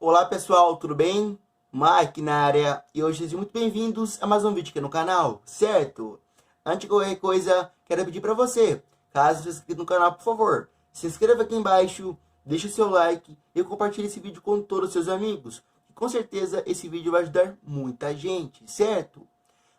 Olá pessoal, tudo bem? Mike na área e hoje sejam muito bem-vindos a mais um vídeo aqui no canal, certo? Antes de qualquer coisa, quero pedir para você, caso seja inscrito no canal, por favor, se inscreva aqui embaixo, deixe o seu like e compartilhe esse vídeo com todos os seus amigos. Com certeza esse vídeo vai ajudar muita gente, certo?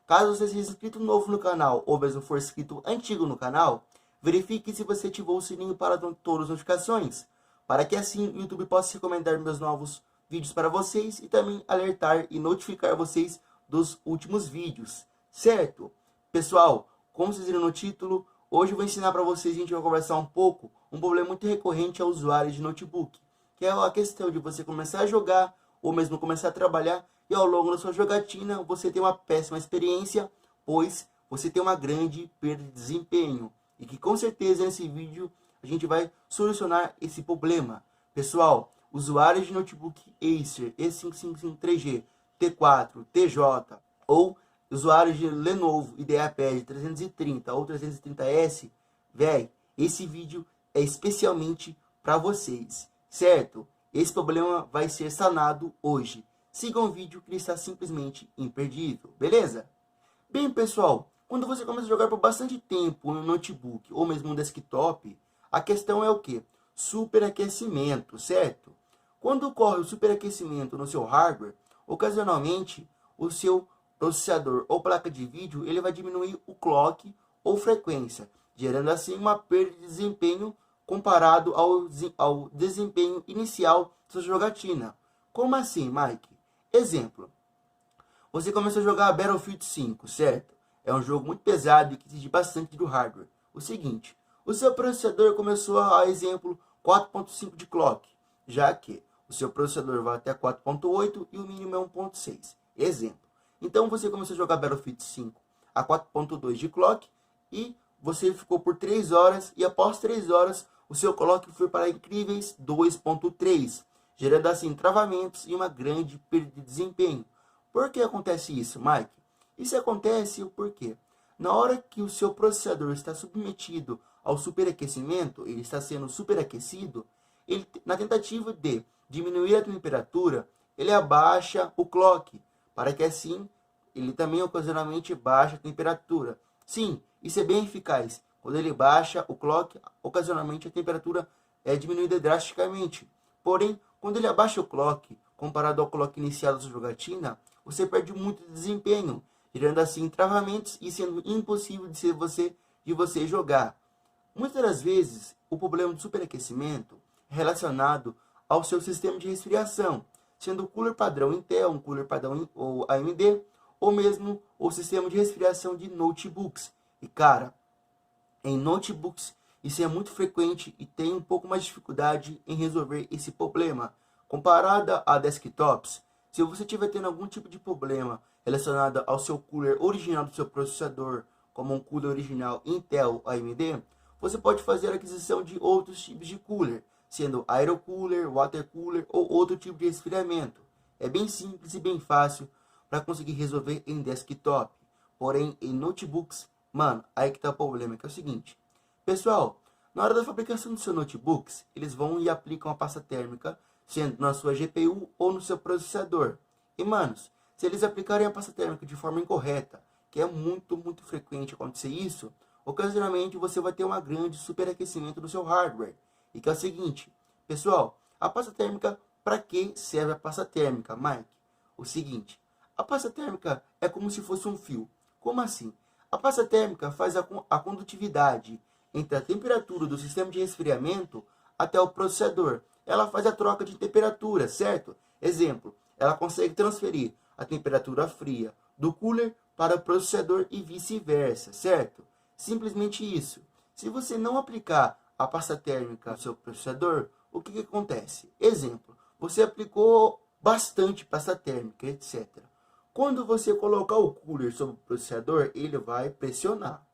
Caso você seja inscrito novo no canal ou mesmo for inscrito antigo no canal, verifique se você ativou o sininho para todas as notificações, para que assim o YouTube possa recomendar meus novos vídeos para vocês e também alertar e notificar vocês dos últimos vídeos, certo? Pessoal, como vocês viram no título, hoje eu vou ensinar para vocês, a gente vai conversar um problema muito recorrente a usuários de notebook, que é a questão de você começar a jogar ou mesmo começar a trabalhar e ao longo da sua jogatina você tem uma péssima experiência, pois você tem uma grande perda de desempenho. E que com certeza nesse vídeo a gente vai solucionar esse problema. Pessoal, usuários de notebook Acer E555-3G, T4, TJ ou usuários de Lenovo IdeaPad 330 ou 330S, velho, esse vídeo é especialmente para vocês, certo? Esse problema vai ser sanado hoje. Sigam o vídeo que ele está simplesmente imperdível, beleza? Bem, pessoal, quando você começa a jogar por bastante tempo no notebook ou mesmo no desktop, a questão é o quê? Superaquecimento, certo? Quando ocorre o superaquecimento no seu hardware, ocasionalmente o seu processador ou placa de vídeo ele vai diminuir o clock ou frequência, gerando assim uma perda de desempenho comparado ao desempenho inicial da sua jogatina. Como assim, Mike? Exemplo, você começou a jogar Battlefield 5, certo? É um jogo muito pesado e que exige bastante do hardware. O seguinte, o seu processador começou a exemplo 4.5 de clock, já que o seu processador vai até 4.8 e o mínimo é 1.6. Exemplo. Então você começou a jogar Battlefield 5 a 4.2 de clock e você ficou por 3 horas e após 3 horas o seu clock foi para incríveis 2.3, gerando assim travamentos e uma grande perda de desempenho. Por que acontece isso, Mike? Isso acontece porque na hora que o seu processador está submetido ao superaquecimento, ele está sendo superaquecido, ele, na tentativa de diminuir a temperatura, ele abaixa o clock, para que assim ele também ocasionalmente baixe a temperatura. Sim, isso é bem eficaz. Quando ele baixa o clock, ocasionalmente a temperatura é diminuída drasticamente. Porém, quando ele abaixa o clock, comparado ao clock inicial da sua jogatina, você perde muito desempenho, gerando assim travamentos e sendo impossível de você jogar. Muitas das vezes, o problema do superaquecimento é relacionado ao seu sistema de resfriação, sendo o cooler padrão Intel, um cooler padrão ou AMD, ou mesmo o sistema de resfriação de notebooks. E cara, em notebooks isso é muito frequente e tem um pouco mais de dificuldade em resolver esse problema, comparada a desktops. Se você estiver tendo algum tipo de problema relacionado ao seu cooler original do seu processador, como um cooler original Intel ou AMD, você pode fazer a aquisição de outros tipos de cooler, sendo aero cooler, water cooler ou outro tipo de resfriamento. É bem simples e bem fácil para conseguir resolver em desktop. Porém, em notebooks, mano, aí que tá o problema, que é o seguinte. Pessoal, na hora da fabricação dos seus notebooks, eles vão e aplicam a pasta térmica, sendo na sua GPU ou no seu processador. E, manos, se eles aplicarem a pasta térmica de forma incorreta, que é muito frequente acontecer isso, ocasionalmente você vai ter um grande superaquecimento do seu hardware. E que é o seguinte, pessoal, a pasta térmica, para que serve a pasta térmica, Mike? O seguinte, a pasta térmica é como se fosse um fio. Como assim? A pasta térmica faz a condutividade entre a temperatura do sistema de resfriamento até o processador. Ela faz a troca de temperatura, certo? Exemplo, ela consegue transferir a temperatura fria do cooler para o processador e vice-versa, certo? Simplesmente isso. Se você não aplicar a pasta térmica no seu processador, o que acontece? Exemplo, você aplicou bastante pasta térmica, etc. Quando você colocar o cooler sobre o processador, ele vai pressionar.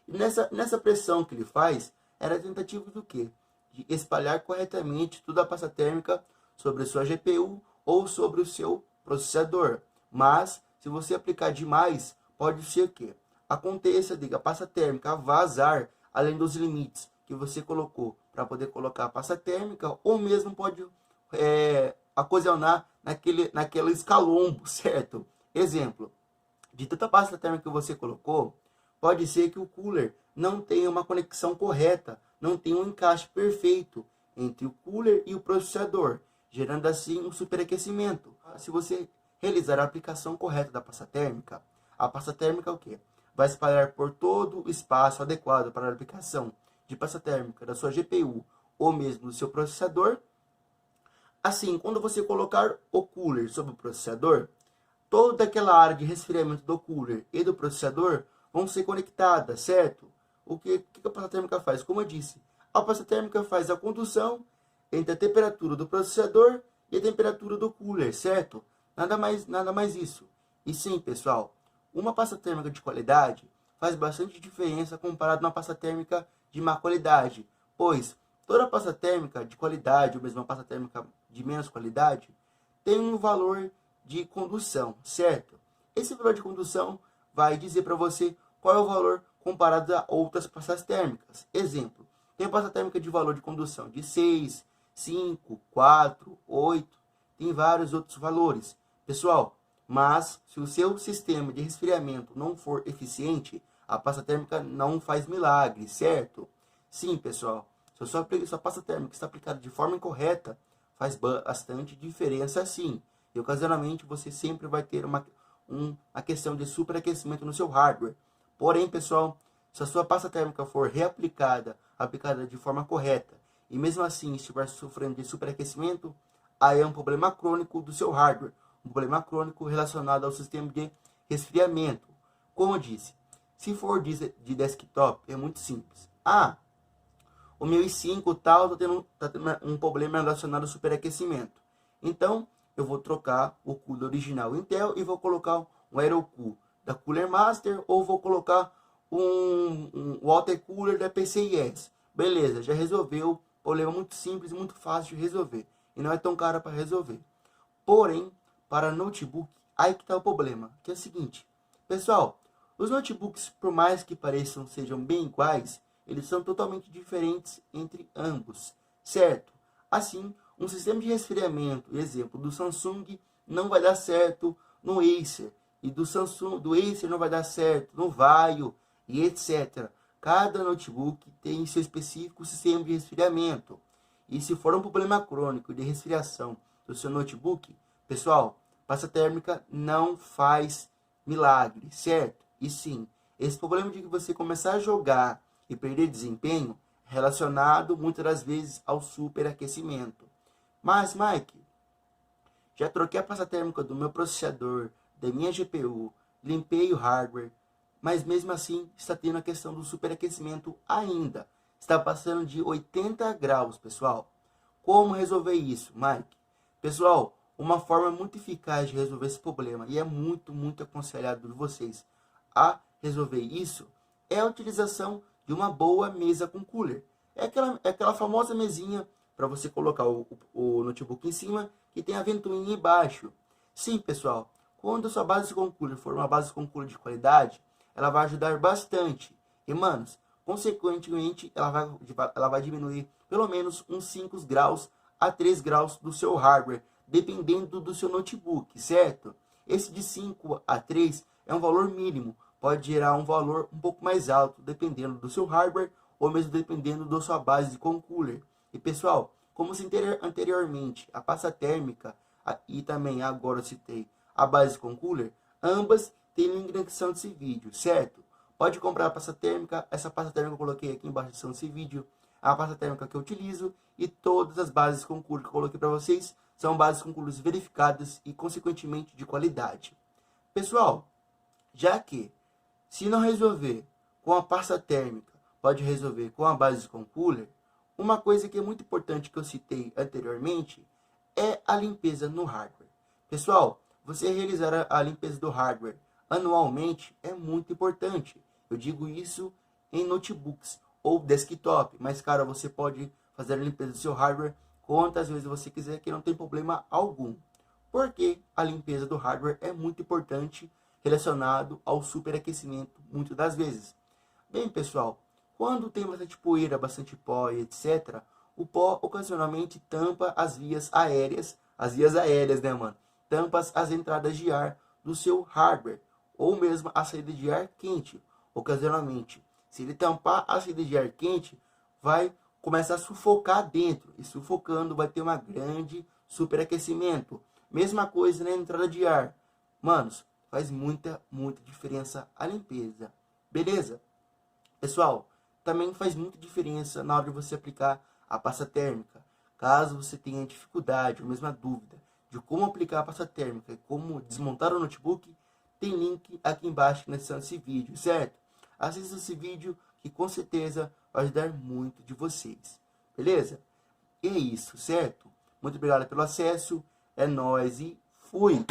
E nessa pressão que ele faz, era a tentativa do quê? De espalhar corretamente toda a pasta térmica sobre a sua GPU ou sobre o seu processador. Mas, se você aplicar demais, pode ser que aconteça de a pasta térmica vazar além dos limites que você colocou para poder colocar a pasta térmica, ou mesmo pode ocasionar naqueles calombos, certo? Exemplo, de tanta pasta térmica que você colocou, pode ser que o cooler não tenha uma conexão correta, não tenha um encaixe perfeito entre o cooler e o processador, gerando assim um superaquecimento. Se você realizar a aplicação correta da pasta térmica, a pasta térmica é o quê? Vai espalhar por todo o espaço adequado para a aplicação de pasta térmica da sua GPU ou mesmo do seu processador. Assim, quando você colocar o cooler sobre o processador, toda aquela área de resfriamento do cooler e do processador vão ser conectadas, certo? O que a pasta térmica faz? Como eu disse, a pasta térmica faz a condução entre a temperatura do processador e a temperatura do cooler, certo? Nada mais isso. E sim, pessoal, uma pasta térmica de qualidade faz bastante diferença comparado a uma pasta térmica de má qualidade, pois toda pasta térmica de qualidade, ou mesmo uma pasta térmica de menos qualidade, tem um valor de condução, certo? Esse valor de condução vai dizer para você qual é o valor comparado a outras pastas térmicas. Exemplo, tem pasta térmica de valor de condução de 6, 5, 4, 8, tem vários outros valores. Pessoal, mas se o seu sistema de resfriamento não for eficiente, a pasta térmica não faz milagre, certo? Sim, pessoal, se a sua pasta térmica está aplicada de forma incorreta, faz bastante diferença sim. E ocasionalmente você sempre vai ter uma questão de superaquecimento no seu hardware. Porém, pessoal, se a sua pasta térmica for aplicada de forma correta, e mesmo assim estiver sofrendo de superaquecimento, aí é um problema crônico do seu hardware, um problema crônico relacionado ao sistema de resfriamento. Como eu disse, se for de desktop, é muito simples. O meu i5 tal tá tendo um problema relacionado ao superaquecimento. Então, eu vou trocar o cooler original Intel e vou colocar um AeroCool da Cooler Master ou vou colocar um water cooler da PCIe. Beleza, já resolveu. Problema muito simples e muito fácil de resolver. E não é tão caro para resolver. Porém, para notebook, aí que está o problema. Que é o seguinte, pessoal, os notebooks, por mais que sejam bem iguais, eles são totalmente diferentes entre ambos, certo? Assim, um sistema de resfriamento, exemplo, do Samsung não vai dar certo no Acer, e do Acer não vai dar certo no Vaio, e etc. Cada notebook tem seu específico sistema de resfriamento. E se for um problema crônico de resfriação do seu notebook, pessoal, pasta térmica não faz milagre, certo? E sim, esse problema de que você começar a jogar e perder desempenho é relacionado muitas das vezes ao superaquecimento. Mas, Mike, já troquei a pasta térmica do meu processador, da minha GPU, limpei o hardware, mas mesmo assim está tendo a questão do superaquecimento ainda. Está passando de 80 graus, pessoal. Como resolver isso, Mike? Pessoal, uma forma muito eficaz de resolver esse problema, e é muito aconselhado por vocês a resolver isso, é a utilização de uma boa mesa com cooler. É aquela famosa mesinha para você colocar o notebook em cima, que tem a ventoinha embaixo. Sim, pessoal, quando a sua base com cooler for uma base com cooler de qualidade, ela vai ajudar bastante. E, manos, consequentemente, ela vai diminuir pelo menos uns 5 graus a 3 graus do seu hardware, dependendo do seu notebook, certo? Esse de 5 a 3 é um valor mínimo, pode gerar um valor um pouco mais alto, dependendo do seu hardware, ou mesmo dependendo da sua base com cooler. E, pessoal, como citei anteriormente, a pasta térmica e também agora eu citei a base com cooler, ambas têm link na descrição desse vídeo, certo? Pode comprar a pasta térmica, essa pasta térmica eu coloquei aqui embaixo na descrição desse vídeo, a pasta térmica que eu utilizo, e todas as bases com cooler que eu coloquei para vocês são bases com coolers verificadas e consequentemente de qualidade. Pessoal, já que se não resolver com a pasta térmica, pode resolver com a base com cooler, uma coisa que é muito importante que eu citei anteriormente é a limpeza no hardware. Pessoal, você realizar a limpeza do hardware anualmente é muito importante. Eu digo isso em notebooks ou desktop, mas cara, você pode fazer a limpeza do seu hardware quantas vezes você quiser, que não tem problema algum. Porque a limpeza do hardware é muito importante, relacionado ao superaquecimento muitas das vezes. Bem, pessoal, quando tem bastante poeira, bastante pó, etc., o pó ocasionalmente tampa as vias aéreas, as vias aéreas, né, mano? Tampa as entradas de ar do seu hardware, ou mesmo a saída de ar quente. Ocasionalmente, se ele tampar a saída de ar quente, vai começar a sufocar dentro, e sufocando vai ter uma grande superaquecimento. Mesma coisa na entrada de ar. Manos, faz muita diferença a limpeza. Beleza? Pessoal, também faz muita diferença na hora de você aplicar a pasta térmica. Caso você tenha dificuldade ou mesma dúvida de como aplicar a pasta térmica e como desmontar o notebook, tem link aqui embaixo na descrição desse vídeo, certo? Assista esse vídeo que com certeza vai ajudar muito de vocês. Beleza? E é isso, certo? Muito obrigado pelo acesso. É nóis e fui!